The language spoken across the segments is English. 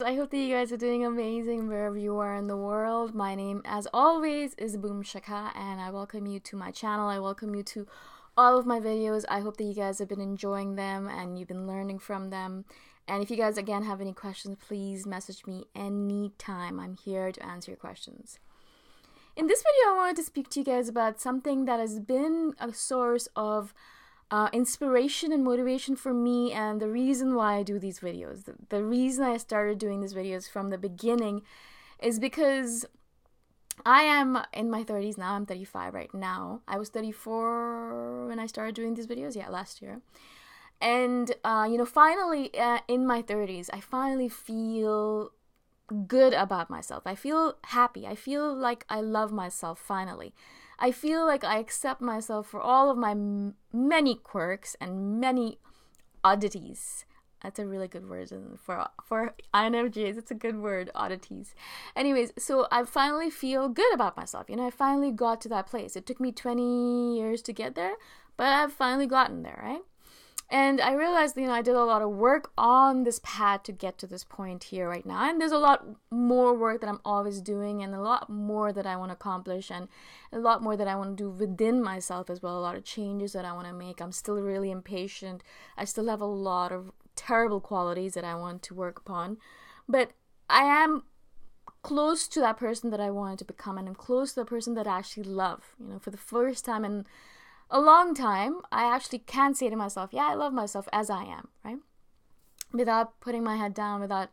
I hope that you guys are doing amazing wherever you are in the world. My name, as always, is Shikha, and I welcome you to my channel. I welcome you to all of my videos. I hope that you guys have been enjoying them and you've been learning from them. And if you guys, again, have any questions, please message me anytime. I'm here to answer your questions. In this video, I wanted to speak to you guys about something that has been a source of inspiration and motivation for me, and the reason why I do these videos. The reason I started doing these videos from the beginning is because I am in my 30s now. I'm 35 right now. I was 34 when I started doing these videos, last year. And, finally, in my 30s, I finally feel good about myself. I feel happy. I feel like I love myself finally. I feel like I accept myself for all of my many quirks and many oddities. That's a really good word for INFJs. It's a good word, oddities. Anyways, so I finally feel good about myself. I finally got to that place. It took me 20 years to get there, but I've finally gotten there, right? And I realized, I did a lot of work on this path to get to this point here right now. And there's a lot more work that I'm always doing, and a lot more that I want to accomplish, and a lot more that I want to do within myself as well. A lot of changes that I want to make. I'm still really impatient. I still have a lot of terrible qualities that I want to work upon. But I am close to that person that I wanted to become, and I'm close to the person that I actually love. For the first time in a long time, I actually can say to myself, yeah, I love myself as I am, right? Without putting my head down, without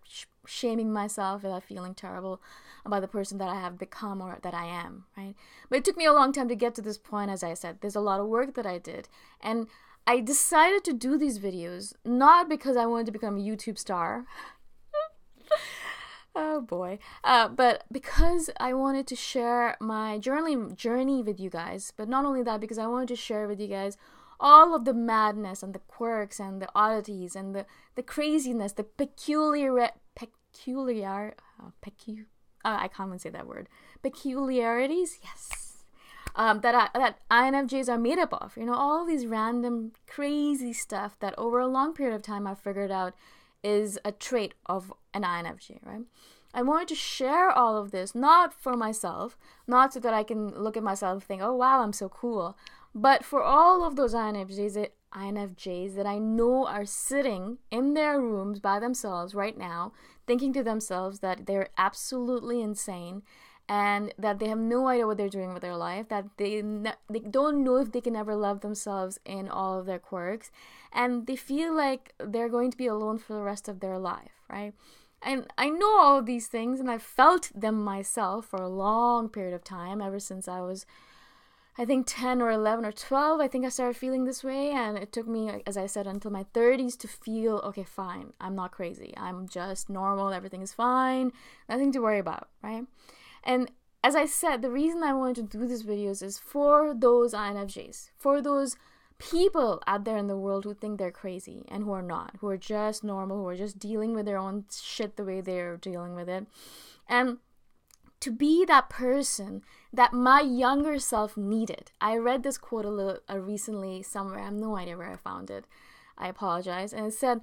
shaming myself, without feeling terrible about the person that I have become or that I am, right? But it took me a long time to get to this point. As I said, there's a lot of work that I did. And I decided to do these videos, not because I wanted to become a YouTube star. Oh boy. But because I wanted to share my journey with you guys, but not only that, because I wanted to share with you guys all of the madness and the quirks and the oddities and the craziness, the I can't even say that word. Peculiarities, yes. That INFJs are made up of. All these random crazy stuff that over a long period of time I've figured out is a trait of an INFJ, right? I wanted to share all of this, not for myself, not so that I can look at myself and think, oh wow, I'm so cool, but for all of those INFJs that I know are sitting in their rooms by themselves right now, thinking to themselves that they're absolutely insane, and that they have no idea what they're doing with their life, that they don't know if they can ever love themselves in all of their quirks, and they feel like they're going to be alone for the rest of their life, right? And I know all of these things, and I've felt them myself for a long period of time, ever since I was, I think, 10 or 11 or 12, I think I started feeling this way, and it took me, as I said, until my 30s to feel, okay, fine, I'm not crazy, I'm just normal, everything is fine, nothing to worry about, right? And as I said, the reason I wanted to do these videos is for those INFJs, for those people out there in the world who think they're crazy and who are not, who are just normal, who are just dealing with their own shit the way they're dealing with it. And to be that person that my younger self needed. I read this quote recently somewhere. I have no idea where I found it. I apologize. And it said,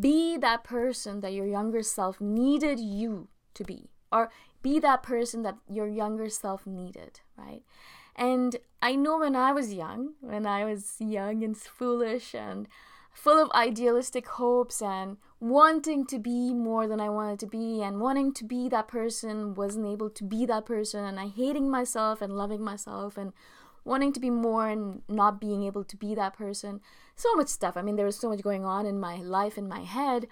be that person that your younger self needed you to be. Or be that person that your younger self needed, right? And I know when I was young and foolish and full of idealistic hopes and wanting to be more than I wanted to be, and wanting to be that person, wasn't able to be that person, and I hating myself and loving myself and wanting to be more and not being able to be that person. So much stuff. I mean, there was so much going on in my life, in my head.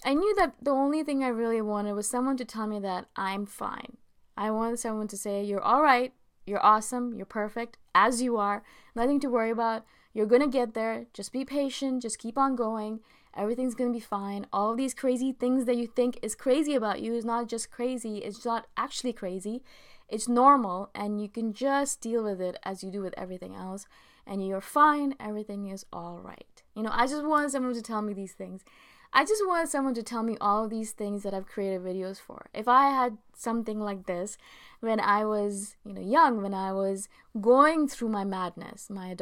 I knew that the only thing I really wanted was someone to tell me that I'm fine. I wanted someone to say, you're all right, you're awesome, you're perfect, as you are, nothing to worry about, you're gonna get there, just be patient, just keep on going, everything's gonna be fine. All of these crazy things that you think is crazy about you is not just crazy, it's not actually crazy, it's normal, and you can just deal with it as you do with everything else, and you're fine, everything is all right. I just wanted someone to tell me these things. I just wanted someone to tell me all of these things that I've created videos for. If I had something like this when I was, young, when I was going through my madness, my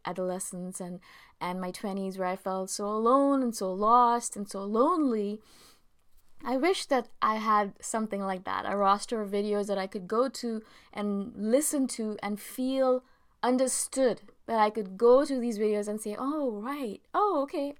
adolescence and my 20s, where I felt so alone and so lost and so lonely, I wish that I had something like that, a roster of videos that I could go to and listen to and feel understood, that I could go to these videos and say, oh, right, oh, okay,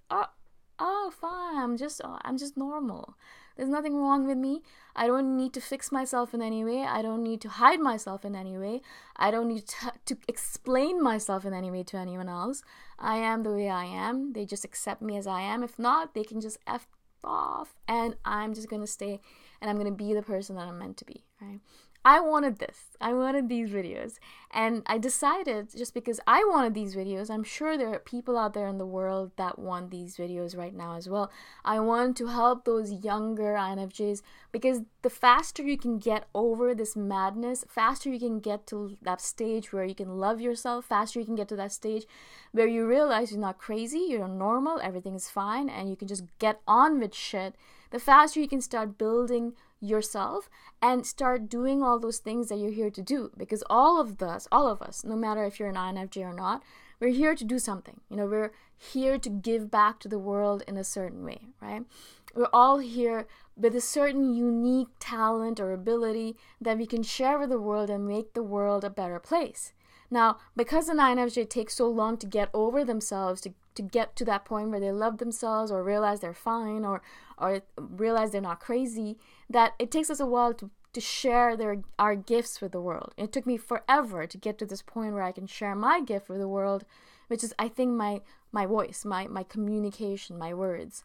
oh, fine, I'm just normal. There's nothing wrong with me. I don't need to fix myself in any way. I don't need to hide myself in any way. I don't need to explain myself in any way to anyone else. I am the way I am. They just accept me as I am. If not, they can just F off, and I'm just gonna stay and I'm gonna be the person that I'm meant to be, right? I wanted these videos, and I decided, just because I wanted these videos, I'm sure there are people out there in the world that want these videos right now as well. I want to help those younger INFJs, because the faster you can get over this madness, faster you can get to that stage where you can love yourself, faster you can get to that stage where you realize you're not crazy, you're normal, everything is fine, and you can just get on with shit, the faster you can start building yourself and start doing all those things that you're here to do. Because all of us, no matter if you're an INFJ or not, we're here to do something. We're here to give back to the world in a certain way, right? We're all here with a certain unique talent or ability that we can share with the world and make the world a better place. Now, because an INFJ takes so long to get over themselves, to get to that point where they love themselves or realize they're fine or realize they're not crazy, that it takes us a while to share our gifts with the world. It took me forever to get to this point where I can share my gift with the world, which is, I think, my voice, my communication, my words.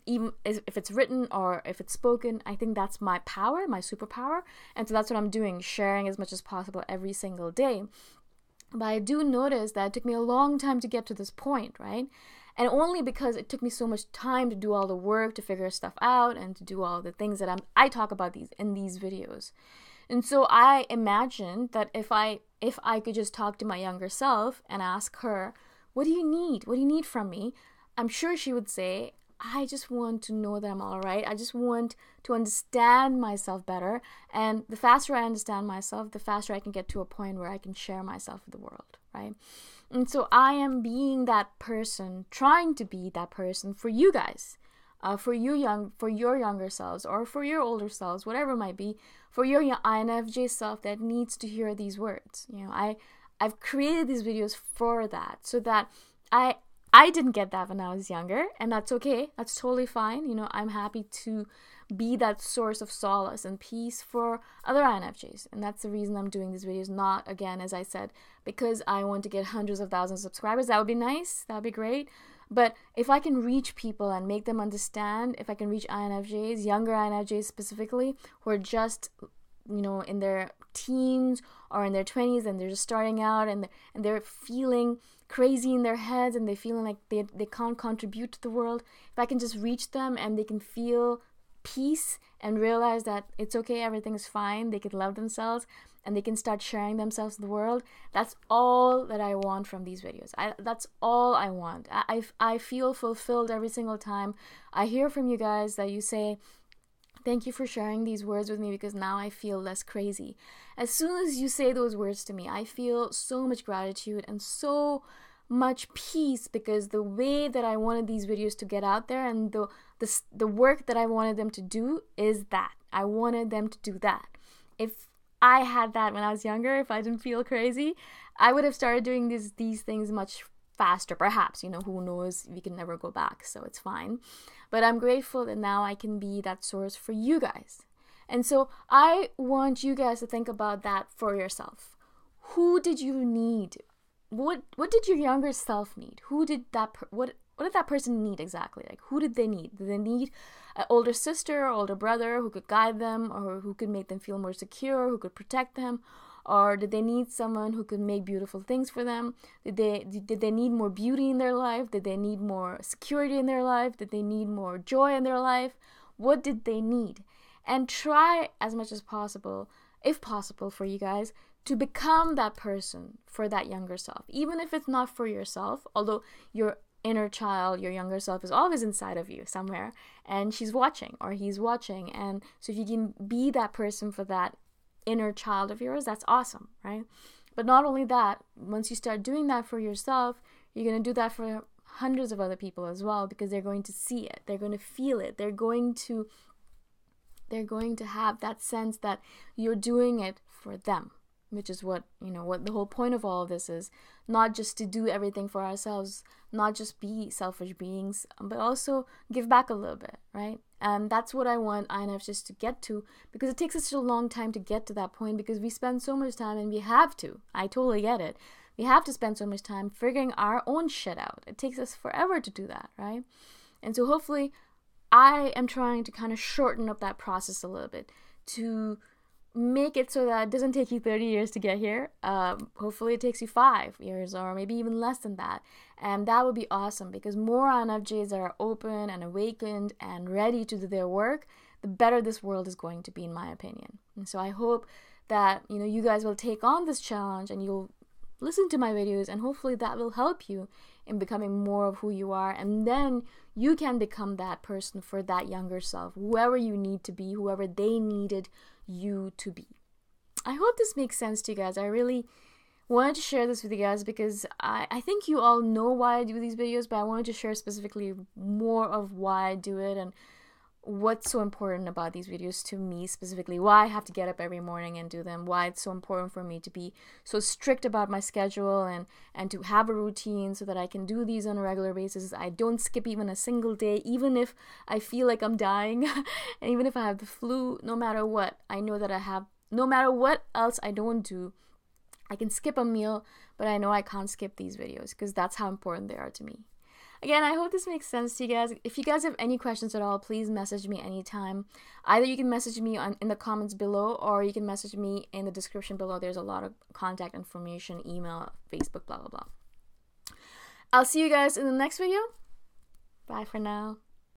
Even if it's written or if it's spoken, I think that's my power, my superpower. And so that's what I'm doing, sharing as much as possible every single day. But I do notice that it took me a long time to get to this point, right? And only because it took me so much time to do all the work, to figure stuff out, and to do all the things that I talk about in these videos. And so I imagined that if I could just talk to my younger self and ask her, what do you need? What do you need from me? I'm sure she would say, I just want to know that I'm all right. I just want to understand myself better. And the faster I understand myself, the faster I can get to a point where I can share myself with the world, right? And so I am being that person, trying to be that person for you guys, for your younger selves, or for your older selves, whatever it might be, for your INFJ self that needs to hear these words. I've created these videos for that, so that I didn't get that when I was younger, and that's okay. That's totally fine. I'm happy to be that source of solace and peace for other INFJs. And that's the reason I'm doing these videos, not, again, as I said, because I want to get hundreds of thousands of subscribers. That would be nice. That would be great. But if I can reach people and make them understand, if I can reach INFJs, younger INFJs specifically, who are just, in their teens or in their 20s, and they're just starting out, and they're feeling crazy in their heads, and they're feeling like they can't contribute to the world, if I can just reach them and they can feel peace and realize that it's okay, everything is fine, they can love themselves, and they can start sharing themselves with the world, that's all that I want from these videos. That's all I want. I feel fulfilled every single time I hear from you guys that you say, thank you for sharing these words with me, because now I feel less crazy. As soon as you say those words to me, I feel so much gratitude and so much peace, because the way that I wanted these videos to get out there and the work that I wanted them to do is that. I wanted them to do that. If I had that when I was younger, if I didn't feel crazy, I would have started doing these things much faster, perhaps. Who knows, we can never go back, so it's fine. But I'm grateful that now I can be that source for you guys. And so I want you guys to think about that for yourself. Who did you need? What did your younger self need? What did that person need exactly? Like, who did they need? Did they need an older sister or older brother who could guide them, or who could make them feel more secure, who could protect them? Or did they need someone who could make beautiful things for them? Did they need more beauty in their life? Did they need more security in their life? Did they need more joy in their life? What did they need? And try as much as possible, if possible for you guys, to become that person for that younger self. Even if it's not for yourself, although your inner child, your younger self, is always inside of you somewhere, and she's watching or he's watching. And so if you can be that person for that inner child of yours, that's awesome, right? But not only that, once you start doing that for yourself, you're going to do that for hundreds of other people as well, because they're going to see it, they're going to feel it, they're going to have that sense that you're doing it for them, which is what the whole point of all of this is. Not just to do everything for ourselves, not just be selfish beings, but also give back a little bit, right? And that's what I want INFJs to get to, because it takes us such a long time to get to that point, because we spend so much time, and we have to. I totally get it. We have to spend so much time figuring our own shit out. It takes us forever to do that, right? And so hopefully I am trying to kind of shorten up that process a little bit to make it so that it doesn't take you 30 years to get here. Hopefully it takes you 5 years, or maybe even less than that. And that would be awesome, because more INFJs that are open and awakened and ready to do their work, the better this world is going to be, in my opinion. And so I hope that you guys will take on this challenge, and you'll listen to my videos, and hopefully that will help you in becoming more of who you are. And then you can become that person for that younger self, whoever you need to be, whoever they needed you to be. I hope this makes sense to you guys. I really wanted to share this with you guys, because I think you all know why I do these videos, but I wanted to share specifically more of why I do it, and what's so important about these videos to me specifically, why I have to get up every morning and do them, why it's so important for me to be so strict about my schedule, and to have a routine so that I can do these on a regular basis. I don't skip even a single day, even if I feel like I'm dying, and even if I have the flu. No matter what, I know that no matter what else I don't do, I can skip a meal, but I know I can't skip these videos, because that's how important they are to me. Again, I hope this makes sense to you guys. If you guys have any questions at all, please message me anytime. Either you can message me in the comments below, or you can message me in the description below. There's a lot of contact information, email, Facebook, blah, blah, blah. I'll see you guys in the next video. Bye for now.